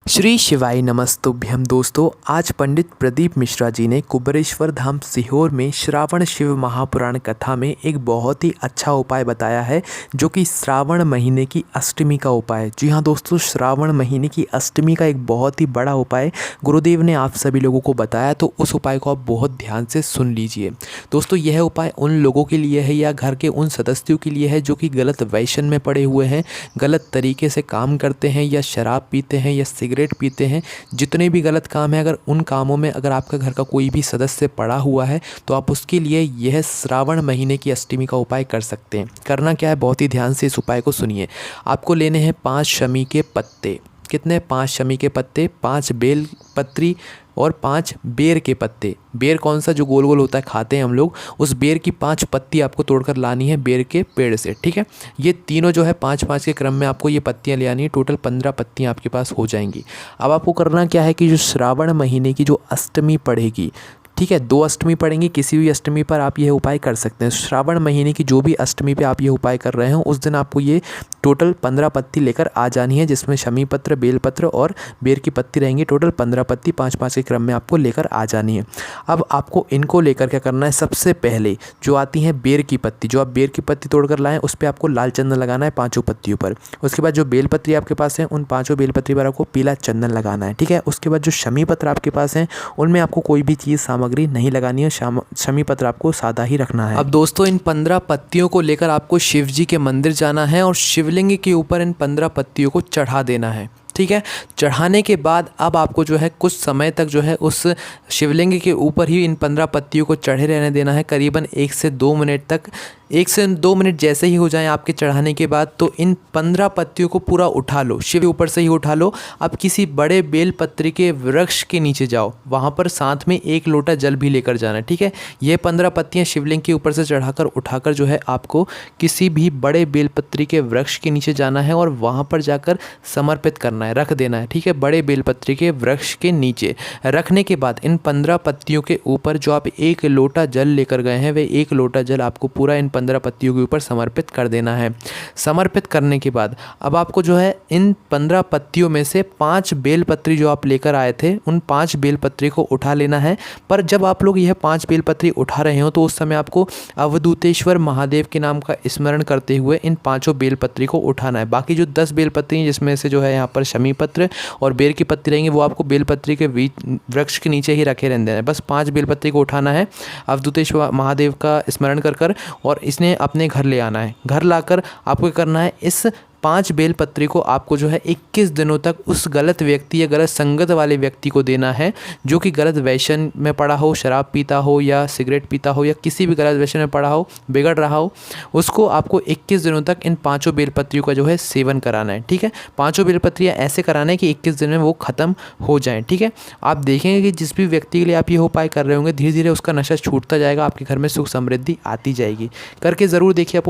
श्री शिवाय नमस्तुभ्यम। दोस्तों, आज पंडित प्रदीप मिश्रा जी ने कुबेरेश्वर धाम सीहोर में श्रावण शिव महापुराण कथा में एक बहुत ही अच्छा उपाय बताया है, जो कि श्रावण महीने की अष्टमी का उपाय है। जी हाँ दोस्तों, श्रावण महीने की अष्टमी का एक बहुत ही बड़ा उपाय गुरुदेव ने आप सभी लोगों को बताया, तो उस उपाय को आप बहुत ध्यान से सुन लीजिए। दोस्तों, यह उपाय उन लोगों के लिए है या घर के उन सदस्यों के लिए है जो कि गलत व्यसन में पड़े हुए हैं, गलत तरीके से काम करते हैं या शराब पीते हैं या सिगरेट पीते हैं। जितने भी गलत काम है, अगर उन कामों में अगर आपका घर का कोई भी सदस्य पड़ा हुआ है तो आप उसके लिए यह श्रावण महीने की अष्टमी का उपाय कर सकते हैं। करना क्या है, बहुत ही ध्यान से इस उपाय को सुनिए। आपको लेने हैं 5 शमी के पत्ते। कितने? 5 शमी के पत्ते, 5 बेल पत्री और 5 बेर के पत्ते। बेर कौन सा? जो गोल गोल होता है, खाते हैं हम लोग। उस बेर की 5 पत्ती आपको तोड़कर लानी है बेर के पेड़ से, ठीक है। ये तीनों जो है 5-5 के क्रम में आपको ये पत्तियां ले आनी है। टोटल 15 पत्तियां आपके पास हो जाएंगी। अब आपको करना क्या है कि जो श्रावण महीने की जो अष्टमी पड़ेगी, ठीक है, 2 अष्टमी पड़ेंगी, किसी भी अष्टमी पर आप यह उपाय कर सकते हैं। श्रावण महीने की जो भी अष्टमी पे आप ये उपाय कर रहे हो, उस दिन आपको ये टोटल 15 पत्ती लेकर आ जानी है, जिसमें शमी पत्र, बेल पत्र और बेर की पत्ती रहेंगी। टोटल 15 पत्ती 5-5 के क्रम में आपको लेकर आ जानी है। अब आपको इनको लेकर क्या करना है, सबसे पहले जो आती है बेर की पत्ती, जो आप बेर की पत्ती तोड़कर लाएं, उस पर आपको लाल चंदन लगाना है 5 पत्तियों पर। उसके बाद जो बेल पत्री आपके पास है, उन 5 बेल पत्री पर आपको पीला चंदन लगाना है, ठीक है। उसके बाद जो शमी पत्र आपके पास है, उनमें आपको कोई भी चीज़ सामग्री नहीं लगानी है। शमी पत्र आपको सादा ही रखना है। अब दोस्तों, इन 15 पत्तियों को लेकर आपको शिव जी के मंदिर जाना है और शिवलिंग के ऊपर इन 15 पत्तियों को चढ़ा देना है, ठीक है। चढ़ाने के बाद अब आपको जो है कुछ समय तक जो है उस शिवलिंग के ऊपर ही इन 15 पत्तियों को चढ़े रहने देना है, करीबन 1 से 2 मिनट तक। 1 से 2 मिनट जैसे ही हो जाएं आपके चढ़ाने के बाद, तो इन 15 pत्तियों को पूरा उठा लो, शिव के ऊपर से ही उठा लो। अब किसी बड़े बेलपत्री के वृक्ष के नीचे जाओ, वहाँ पर साथ में 1 लोटा जल भी लेकर जाना, ठीक है। ये 15 पत्तियाँ शिवलिंग के ऊपर से चढ़ाकर उठाकर जो है आपको किसी भी बड़े बेलपत्री के वृक्ष के नीचे जाना है और वहाँ पर जाकर समर्पित करना है, रख देना है, ठीक है। बड़े बेलपत्री के वृक्ष के नीचे रखने के बाद इन 15 पत्तियों के ऊपर जो आप 1 लोटा जल लेकर गए हैं, वे 1 लोटा जल आपको पूरा इन 15 पत्तियों के ऊपर समर्पित कर देना है। समर्पित करने के बाद अब आपको जो है इन 15 पत्तियों में से 5 बेलपत्री जो आप लेकर आए थे, उन 5 बेलपत्री को उठा लेना है। पर जब आप लोग यह 5 बेलपत्री उठा रहे हो, तो उस समय आपको अवधूतेश्वर महादेव के नाम का स्मरण करते हुए इन 5 बेलपत्री को उठाना है। बाकी जो 10 बेलपत्री, जिसमें से जो है यहाँ पर शमी पत्र और बेर की पत्ती रहेंगी, वो आपको बेलपत्री के वृक्ष के नीचे ही रखे रहने देना है। बस 5 बेलपत्री को उठाना है, अवधूतेश्वर महादेव का स्मरण कर और इसने अपने घर ले आना है। घर लाकर आपको करना है, इस 5 बेलपत्री को आपको जो है 21 दिनों तक उस गलत व्यक्ति या गलत संगत वाले व्यक्ति को देना है, जो कि गलत व्यसन में पड़ा हो, शराब पीता हो या सिगरेट पीता हो या किसी भी गलत व्यसन में पड़ा हो, बिगड़ रहा हो। उसको आपको 21 दिनों तक इन 5 बेलपत्रियों का जो है सेवन कराना है, ठीक है। 5 बेलपत्रियाँ ऐसे कराना है कि 21 दिन में वो ख़त्म हो जाएँ, ठीक है। आप देखेंगे कि जिस भी व्यक्ति के लिए आप ये उपाय कर रहे होंगे, धीरे धीरे उसका नशा छूटता जाएगा, आपके घर में सुख समृद्धि आती जाएगी। करके ज़रूर देखिए।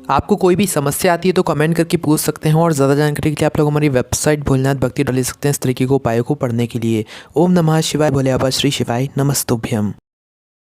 आपको कोई भी समस्या आती है तो कमेंट करके पूछ सकते हैं, और ज़्यादा जानकारी के लिए आप लोग हमारी वेबसाइट भोलेनाथ भक्ति ले सकते हैं इस तरीके को उपायों को पढ़ने के लिए। ओम नमः शिवाय, भोले बाबा श्री शिवाय नमस्तुभ्यम।